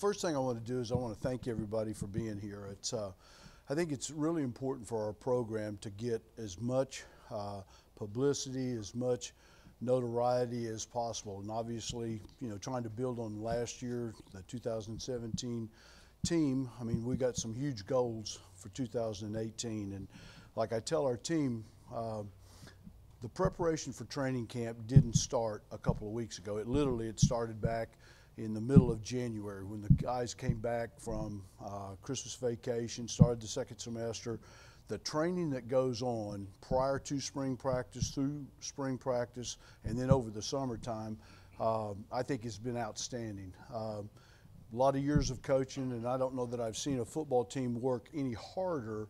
First thing I want to do is I want to thank everybody for being here. I think it's really important for our program to get as much publicity, as much notoriety as possible. And obviously, trying to build on last year, the 2017 team, we got some huge goals for 2018. And like I tell our team, the preparation for training camp didn't start a couple of weeks ago. It started back in the middle of January when the guys came back from Christmas vacation, started the second semester. The training that goes on prior to spring practice, through spring practice, and then over the summertime, I think has been outstanding. A lot of years of coaching, and I don't know that I've seen a football team work any harder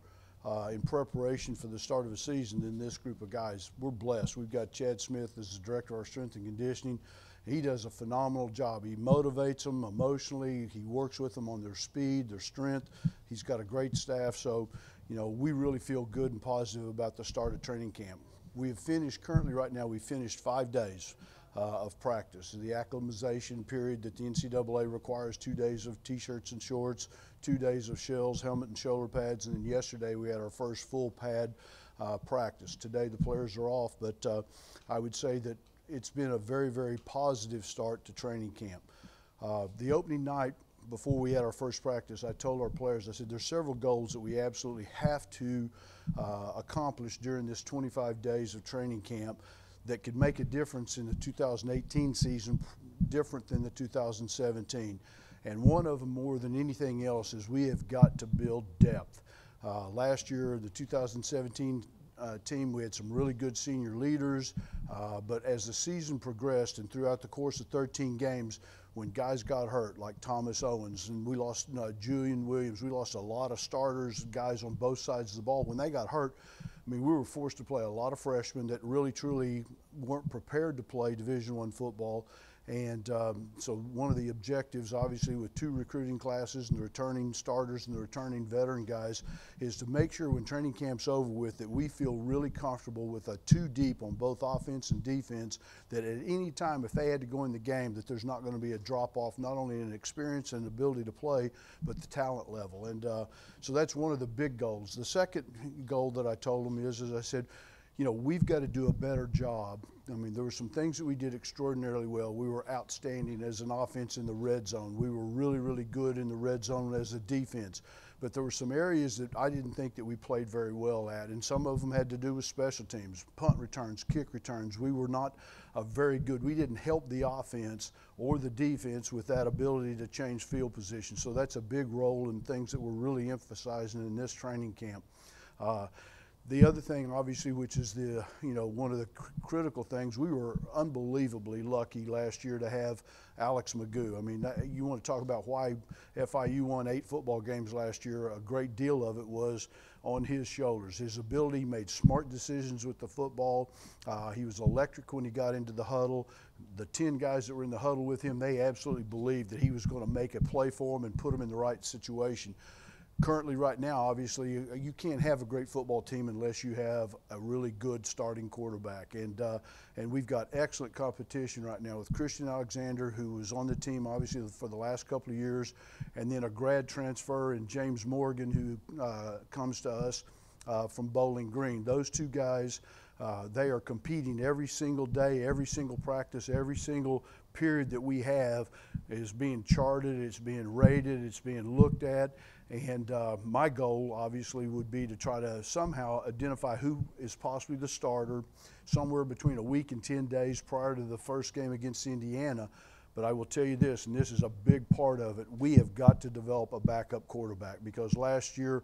in preparation for the start of a season than this group of guys. We're blessed. We've got Chad Smith as the director of our strength and conditioning. He does a phenomenal job. He motivates them emotionally. He works with them on their speed, their strength. He's got a great staff. So, we really feel good and positive about the start of training camp. We have finished, currently right now, we've finished 5 days of practice. The acclimatization period that the NCAA requires, 2 days of T-shirts and shorts, 2 days of shells, helmet and shoulder pads, and then yesterday we had our first full pad practice. Today the players are off, but I would say that it's been a very, very positive start to training camp. The opening night, before we had our first practice, I told our players, I said, there's several goals that we absolutely have to accomplish during this 25 days of training camp that could make a difference in the 2018 season, different than the 2017. And one of them, more than anything else, is we have got to build depth. Last year, the 2017 team, we had some really good senior leaders, but as the season progressed and throughout the course of 13 games, when guys got hurt, like Thomas Owens, and we lost Julian Williams, we lost a lot of starters, guys on both sides of the ball. When they got hurt, we were forced to play a lot of freshmen that really, truly weren't prepared to play Division I football. And so one of the objectives, obviously, with 2 recruiting classes and the returning starters and the returning veteran guys, is to make sure when training camp's over with that we feel really comfortable with a 2 deep on both offense and defense, that at any time if they had to go in the game that there's not going to be a drop-off, not only in experience and ability to play, but the talent level. And so that's one of the big goals. The second goal that I told them is, as I said, we've got to do a better job. There were some things that we did extraordinarily well. We were outstanding as an offense in the red zone. We were really, really good in the red zone as a defense. But there were some areas that I didn't think that we played very well at, and some of them had to do with special teams, punt returns, kick returns. We were not very good. We didn't help the offense or the defense with that ability to change field position. So that's a big role in things that we're really emphasizing in this training camp. The other thing, obviously, which is one of the critical things, we were unbelievably lucky last year to have Alex Magoo. You want to talk about why FIU won 8 football games last year. A great deal of it was on his shoulders. His ability, he made smart decisions with the football. He was electric when he got into the huddle. The 10 guys that were in the huddle with him, they absolutely believed that he was going to make a play for them and put them in the right situation. Currently, right now, obviously, you can't have a great football team unless you have a really good starting quarterback. And we've got excellent competition right now with Christian Alexander, who was on the team, obviously, for the last couple of years, and then a grad transfer in James Morgan, who comes to us from Bowling Green. Those 2 guys, they are competing every single day, every single practice, every single period that we have is being charted, it's being rated, it's being looked at. And my goal, obviously, would be to try to somehow identify who is possibly the starter somewhere between a week and 10 days prior to the first game against Indiana. But I will tell you this, and this is a big part of it, we have got to develop a backup quarterback, because last year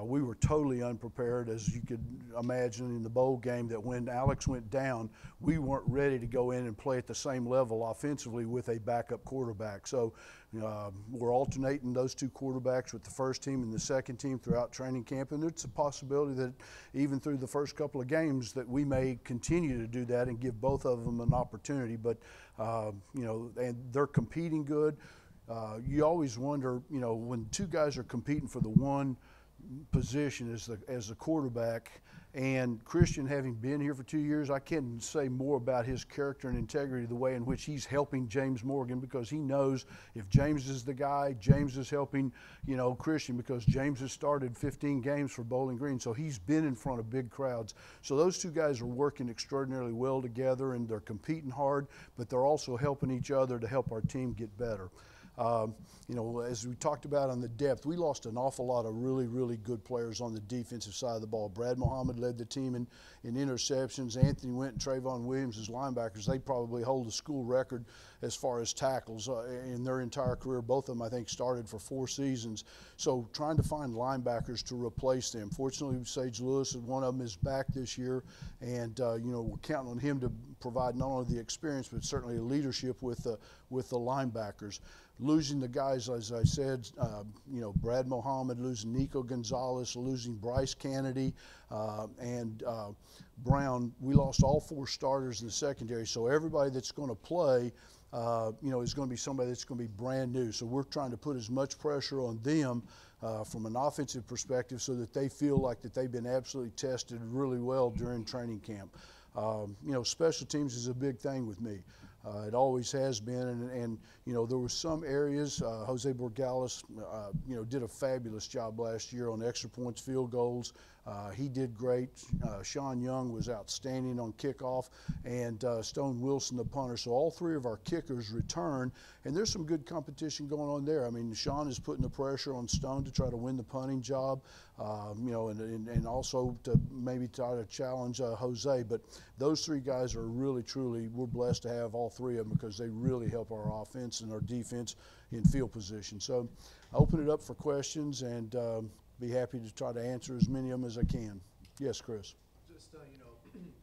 we were totally unprepared, as you could imagine in the bowl game, that when Alex went down, we weren't ready to go in and play at the same level offensively with a backup quarterback. So we're alternating those 2 quarterbacks with the first team and the second team throughout training camp, and it's a possibility that even through the first couple of games that we may continue to do that and give both of them an opportunity. But and they're competing good. You always wonder, when 2 guys are competing for the 1, position as the quarterback. And Christian, having been here for 2 years, I can't say more about his character and integrity, the way in which he's helping James Morgan, because he knows if James is the guy, James is helping, Christian, because James has started 15 games for Bowling Green, so he's been in front of big crowds. So those two guys are working extraordinarily well together, and they're competing hard, but they're also helping each other to help our team get better. As we talked about on the depth, we lost an awful lot of really, really good players on the defensive side of the ball. Brad Muhammad led the team in interceptions. Anthony Went and Trayvon Williams as linebackers. They probably hold the school record as far as tackles in their entire career. Both of them, I think, started for 4 seasons. So trying to find linebackers to replace them. Fortunately, Sage Lewis, one of them, is back this year, and we're counting on him to provide not only the experience but certainly leadership with the linebackers. Losing the guys, as I said, Brad Muhammad, losing Nico Gonzalez, losing Bryce Kennedy, and Brown. We lost all 4 starters in the secondary, so everybody that's going to play, is going to be somebody that's going to be brand new. So we're trying to put as much pressure on them from an offensive perspective so that they feel like that they've been absolutely tested really well during training camp. Special teams is a big thing with me. It always has been, and there were some areas. Jose Borgales, did a fabulous job last year on extra points, field goals. He did great. Sean Young was outstanding on kickoff, and Stone Wilson, the punter. So all 3 of our kickers return, and there's some good competition going on there. I mean, Sean is putting the pressure on Stone to try to win the punting job, and also to maybe try to challenge Jose. But those 3 guys are really, truly, we're blessed to have all 3 of them because they really help our offense and our defense in field position. So I open it up for questions, and be happy to try to answer as many of them as I can. Yes, Chris. Just, a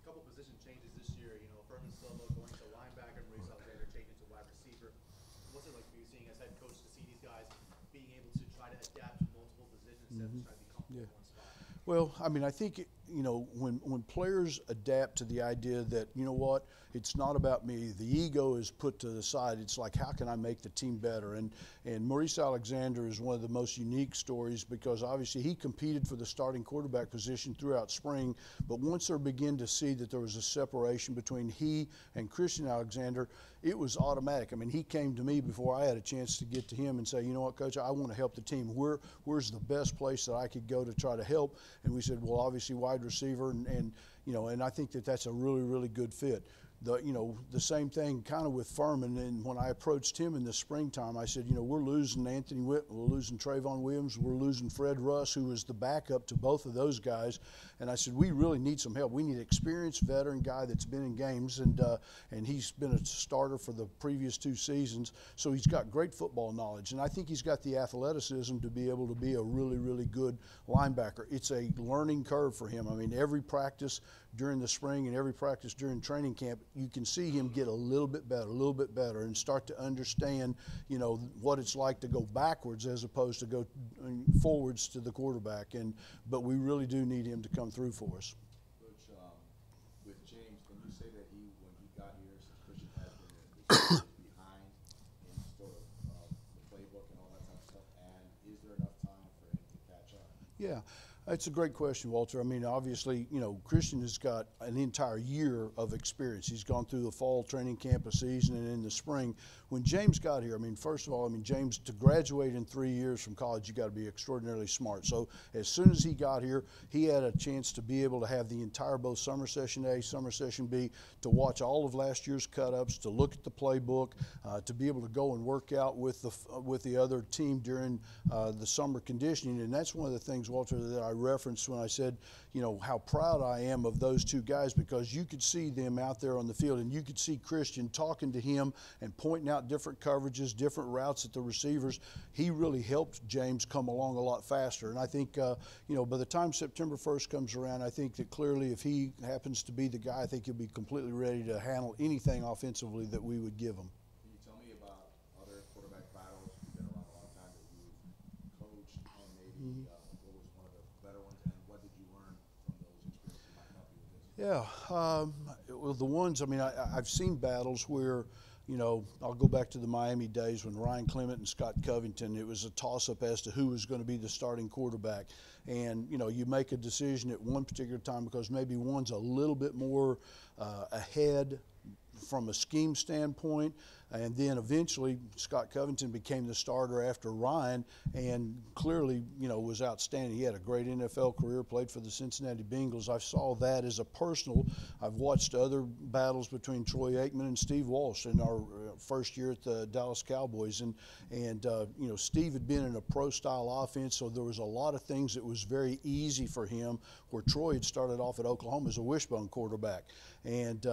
couple position changes this year. Furman Solo going to linebacker, Maurice Alexander changing to wide receiver. What's it like for you seeing as head coach to see these guys being able to try to adapt to multiple positions instead of trying to be comfortable in one spot? Well, I mean, I think, when players adapt to the idea that, it's not about me, the ego is put to the side. It's like, how can I make the team better? And Maurice Alexander is one of the most unique stories because obviously he competed for the starting quarterback position throughout spring, but once they begin to see that there was a separation between he and Christian Alexander, it was automatic. I mean, he came to me before I had a chance to get to him and say, you know what, Coach, I want to help the team. Where's the best place that I could go to try to help? And we said, well, obviously wide receiver, and I think that that's a really, really good fit. The same thing kind of with Furman, and when I approached him in the springtime, I said, we're losing Anthony Witt, we're losing Trayvon Williams, we're losing Fred Russ, who was the backup to both of those guys, and I said, we really need some help. We need an experienced veteran guy that's been in games, and he's been a starter for the previous 2 seasons, so he's got great football knowledge, and I think he's got the athleticism to be able to be a really, really good linebacker. It's a learning curve for him. I mean, every practice during the spring and every practice during training camp, you can see him get a little bit better, and start to understand, what it's like to go backwards as opposed to go forwards to the quarterback. But we really do need him to come through for us. Coach, with James, can you say that when he got here, since Christian has been behind in sort of the playbook and all that type of stuff, and is there enough time for him to catch up? Yeah. That's a great question, Walter. I mean, obviously, Christian has got an entire year of experience. He's gone through the fall training camp, a season, and in the spring. When James got here, I mean, first of all, James, to graduate in 3 years from college, you got to be extraordinarily smart. So as soon as he got here, he had a chance to be able to have the entire both summer session A, summer session B, to watch all of last year's cut-ups, to look at the playbook, to be able to go and work out with the other team during the summer conditioning. And that's one of the things, Walter, that I referenced when I said, how proud I am of those 2 guys, because you could see them out there on the field, and you could see Christian talking to him and pointing out different coverages, different routes at the receivers. He really helped James come along a lot faster. And I think, by the time September 1st comes around, I think that clearly if he happens to be the guy, I think he'll be completely ready to handle anything offensively that we would give him. Can you tell me about other quarterback battles? You've been around a long time that you've coached, and maybe what was one of the better ones, and what did you learn from those experiences that might help you with this? Yeah, well, the ones, I've seen battles where you know, I'll go back to the Miami days when Ryan Clement and Scott Covington, it was a toss-up as to who was going to be the starting quarterback. And, you know, you make a decision at one particular time because maybe one's a little bit more ahead from a scheme standpoint, and then eventually Scott Covington became the starter after Ryan, and clearly, you know, was outstanding. He had a great NFL career, played for the Cincinnati Bengals. I saw that as a personal. I've watched other battles between Troy Aikman and Steve Walsh in our first year at the Dallas Cowboys, and you know, Steve had been in a pro-style offense, so there was a lot of things that was very easy for him, where Troy had started off at Oklahoma as a wishbone quarterback. And,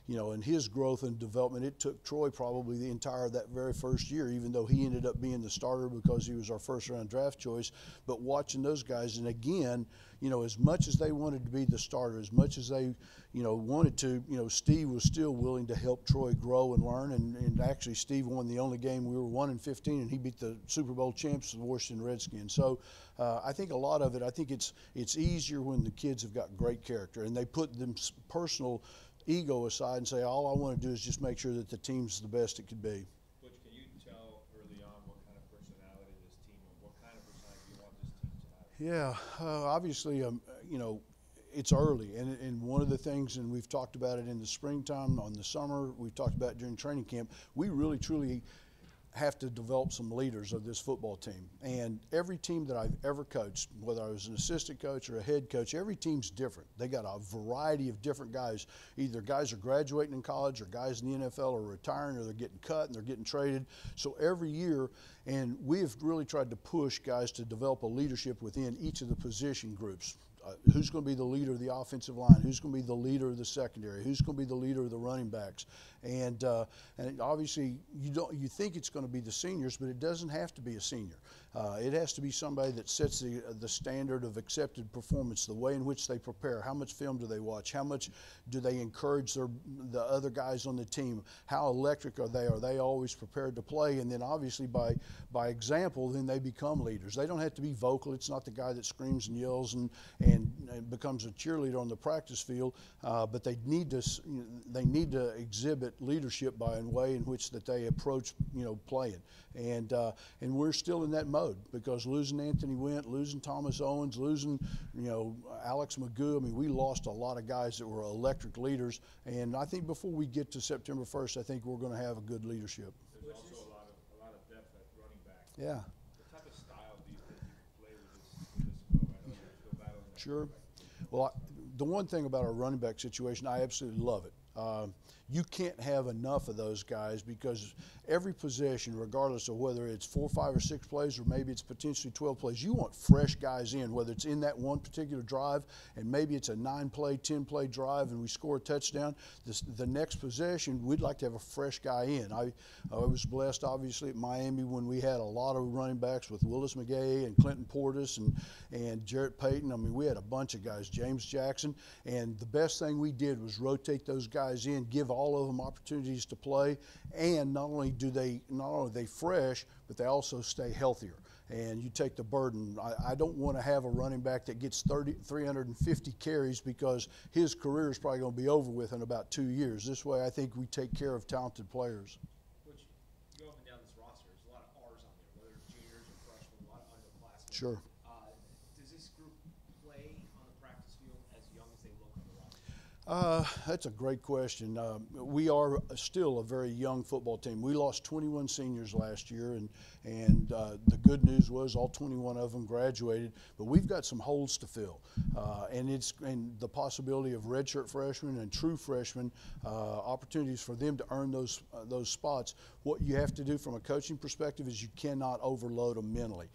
you know, in his growth and development, it took Troy probably the entire that very first year, even though he ended up being the starter because he was our first-round draft choice. But watching those guys, and again, you know, as much as they wanted to be the starter, as much as they, you know, wanted to, you know, Steve was still willing to help Troy grow and learn. And actually, Steve won the only game. We were 1-15, and he beat the Super Bowl champs, the Washington Redskins. So I think a lot of it, I think it's easier when the kids have got great character and they put them personal ego aside and say, all I want to do is just make sure that the team's the best it could be. Butch, can you tell early on what kind of personality this team, or what kind of personality you want this team to have? Yeah, obviously, you know, it's early, and one of the things, and we've talked about it in the springtime, on the summer, we've talked about it during training camp, we really, truly have to develop some leaders of this football team. And every team that I've ever coached, whether I was an assistant coach or a head coach, every team's different. They got a variety of different guys. Either guys are graduating in college, or guys in the NFL are retiring, or they're getting cut and they're getting traded. So every year, and we have really tried to push guys to develop a leadership within each of the position groups. Who's going to be the leader of the offensive line? Who's going to be the leader of the secondary? Who's going to be the leader of the running backs? And obviously, you think it's going to be the seniors, but it doesn't have to be a senior. It has to be somebody that sets the standard of accepted performance, the way in which they prepare, how much film do they watch, how much do they encourage the other guys on the team, how electric are they? Are they always prepared to play? And then obviously by example, then they become leaders. They don't have to be vocal. It's not the guy that screams and yells and becomes a cheerleader on the practice field, but they need to exhibit leadership by a way in which that they approach, you know, playing. And we're still in that mode, because losing Anthony Went, losing Thomas Owens, losing, you know, Alex Magoo, I mean, we lost a lot of guys that were electric leaders. And I think before we get to September 1st, I think we're going to have a good leadership. There's also a lot of depth at running back. Yeah. What type of style do you think you can play with this club? I know you're still battling that. Sure. Well, the one thing about our running back situation, I absolutely love it. You can't have enough of those guys, because every possession, regardless of whether it's 4, 5, or 6 plays, or maybe it's potentially 12 plays, you want fresh guys in, whether it's in that one particular drive, and maybe it's a 9-play, 10-play drive, and we score a touchdown. The next possession, we'd like to have a fresh guy in. I was blessed, obviously, at Miami when we had a lot of running backs with Willis McGay and Clinton Portis and Jarrett Payton. I mean, we had a bunch of guys, James Jackson, and the best thing we did was rotate those guys in, give all of them opportunities to play, and not only are they fresh, but they also stay healthier. And you take the burden. I don't want to have a running back that gets 350 carries, because his career is probably going to be over with in about 2 years. This way, I think we take care of talented players. Which, you go up and down this roster, there's a lot of R's on there, whether it's juniors or freshmen, a lot of underclassmen. Sure. Does this group play on the practice field as young as they look on the roster? That's a great question. We are still a very young football team. We lost 21 seniors last year, and the good news was all 21 of them graduated. But we've got some holes to fill, and the possibility of redshirt freshmen and true freshmen, opportunities for them to earn those spots. What you have to do from a coaching perspective is you cannot overload them mentally,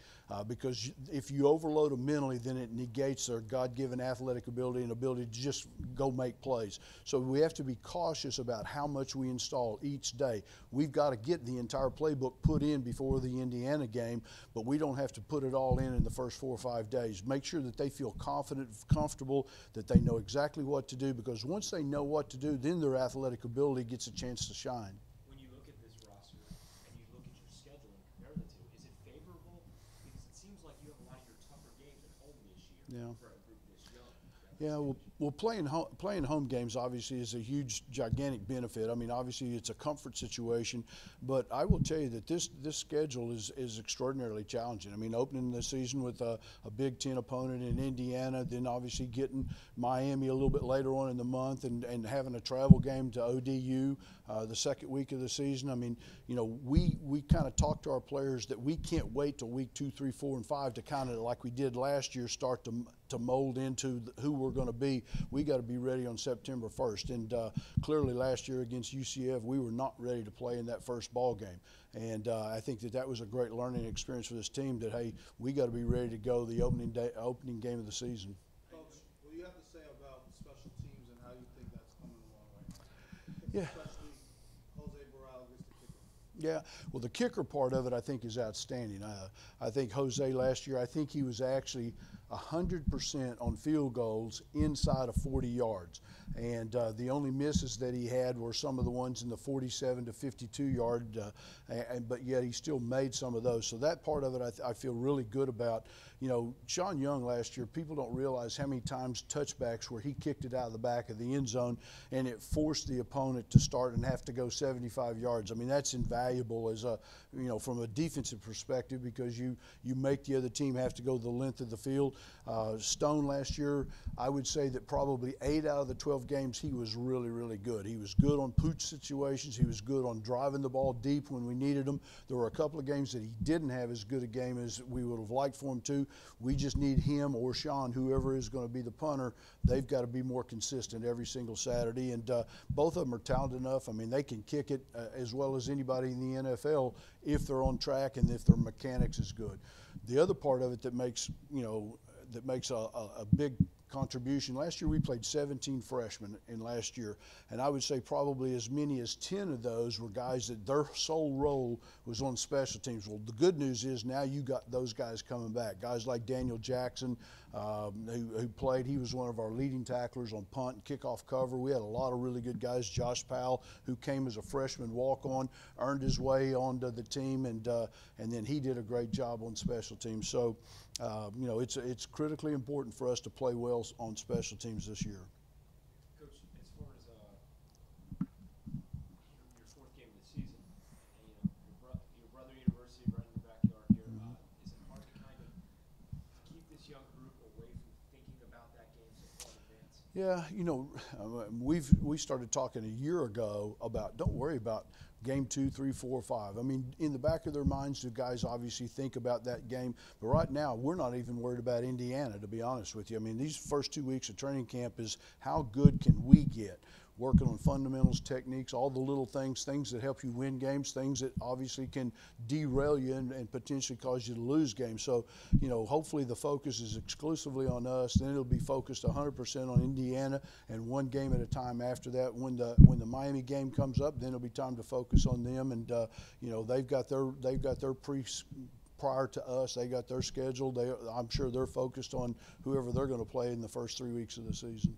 because if you overload them mentally, then it negates their God-given athletic ability and ability to just go make plays. So we have to be cautious about how much we install each day. We've got to get the entire playbook put in before the Indiana game, but we don't have to put it all in the first 4 or 5 days. Make sure that they feel confident, comfortable, that they know exactly what to do, because once they know what to do, then their athletic ability gets a chance to shine. When you look at this roster and you look at your schedule and compare the two, is it favorable? Because it seems like you have a lot of your tougher games at home this year Yeah. for a group this young. Yeah, well, playing home games obviously is a huge, gigantic benefit. I mean, obviously it's a comfort situation, but I will tell you that this schedule is extraordinarily challenging. I mean, opening the season with a Big Ten opponent in Indiana, then obviously getting Miami a little bit later on in the month, and having a travel game to ODU the second week of the season. I mean, you know, we kind of talk to our players that we can't wait till week 2, 3, 4, and 5 to kind of, like we did last year, start to mold into who we're going to be. We got to be ready on September 1st. And clearly last year against UCF, we were not ready to play in that first ball game. And I think that was a great learning experience for this team, that, hey, we got to be ready to go the opening game of the season. Coach, what do you have to say about special teams and how you think that's coming along right now? Yeah. Especially Jose Borrell gets the kicker. Yeah, well, the kicker part of it, I think, is outstanding. I think Jose last year, I think he was actually 100% on field goals inside of 40 yards. And the only misses that he had were some of the ones in the 47 to 52 yard, but yet he still made some of those. So that part of it I feel really good about. You know, Sean Young last year, people don't realize how many times touchbacks where he kicked it out of the back of the end zone and it forced the opponent to start and have to go 75 yards. I mean, that's invaluable as a, you know, from a defensive perspective, because you make the other team have to go the length of the field. Stone last year, I would say that probably 8 out of the 12 games he was really, really good. He was good on pooch situations. He was good on driving the ball deep when we needed him. There were a couple of games that he didn't have as good a game as we would have liked for him to. We just need him or Sean, whoever is going to be the punter. They've got to be more consistent every single Saturday. And both of them are talented enough. I mean, they can kick it as well as anybody in the NFL if they're on track and if their mechanics is good. The other part of it that makes, you know, that makes a big contribution. Last year we played 17 freshmen in last year, and I would say probably as many as 10 of those were guys that their sole role was on special teams. Well, the good news is now you got those guys coming back. Guys like Daniel Jackson, who played, he was one of our leading tacklers on punt and kickoff cover. We had a lot of really good guys. Josh Powell, who came as a freshman walk-on, earned his way onto the team, and then he did a great job on special teams. So, you know, it's critically important for us to play well on special teams this year. Coach, as far as your fourth game of the season, and, you know, your brother university right in the backyard here, is it hard to kind of keep this young group away from thinking about that game so far in advance? Yeah, you know, we started talking a year ago about, don't worry about game 2, 3, 4, 5. I mean, in the back of their minds, the guys obviously think about that game. But right now, we're not even worried about Indiana, to be honest with you. I mean, these first 2 weeks of training camp is how good can we get? Working on fundamentals, techniques, all the little things that help you win games, things that obviously can derail you and potentially cause you to lose games. So, you know, hopefully the focus is exclusively on us. Then it'll be focused 100% on Indiana, and one game at a time after that. When the Miami game comes up, then it'll be time to focus on them. And you know, they've got their prior to us, they got their schedule. I'm sure they're focused on whoever they're going to play in the first 3 weeks of the season.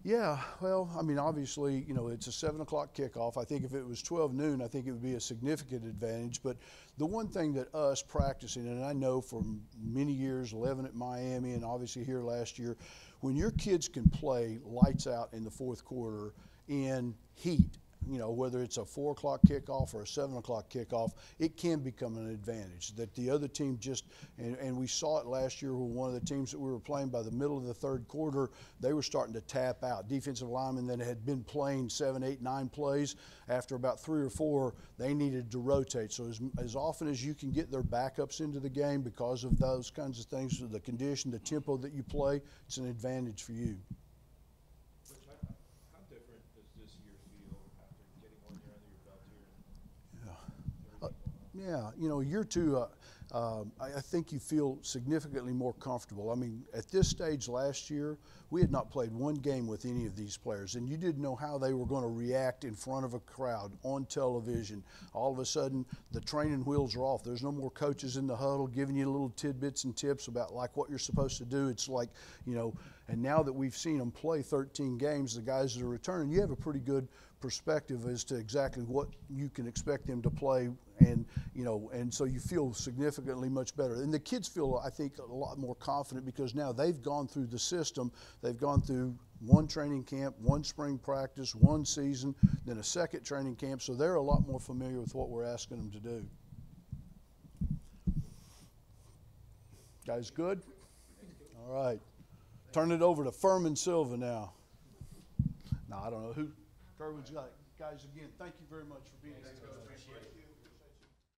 Yeah, well, I mean, obviously, you know, it's a 7 o'clock kickoff. I think if it was 12 noon, I think it would be a significant advantage. But the one thing that us practicing, and I know from many years, 11 at Miami and obviously here last year, when your kids can play lights out in the fourth quarter in heat, you know, whether it's a 4 o'clock kickoff or a 7 o'clock kickoff, it can become an advantage that the other team just, and we saw it last year with one of the teams that we were playing. By the middle of the third quarter, they were starting to tap out. Defensive linemen that had been playing 7, 8, 9 plays, after about 3 or 4, they needed to rotate. So as often as you can get their backups into the game because of those kinds of things, the condition, the tempo that you play, it's an advantage for you. Yeah, you know, year 2, I think you feel significantly more comfortable. I mean, at this stage last year, we had not played one game with any of these players, and you didn't know how they were going to react in front of a crowd, on television. All of a sudden, the training wheels are off. There's no more coaches in the huddle giving you little tidbits and tips about like what you're supposed to do. It's like, you know, and now that we've seen them play 13 games, the guys that are returning, you have a pretty good perspective as to exactly what you can expect them to play, and you know, and so you feel significant. significantly much better. And the kids feel, I think, a lot more confident because now they've gone through the system. They've gone through one training camp, one spring practice, one season, then a second training camp. So they're a lot more familiar with what we're asking them to do. Guys good? All right. Turn it over to Furman Silva now. No, I don't know who. Kerwin's got it. Guys, again, thank you very much for being here.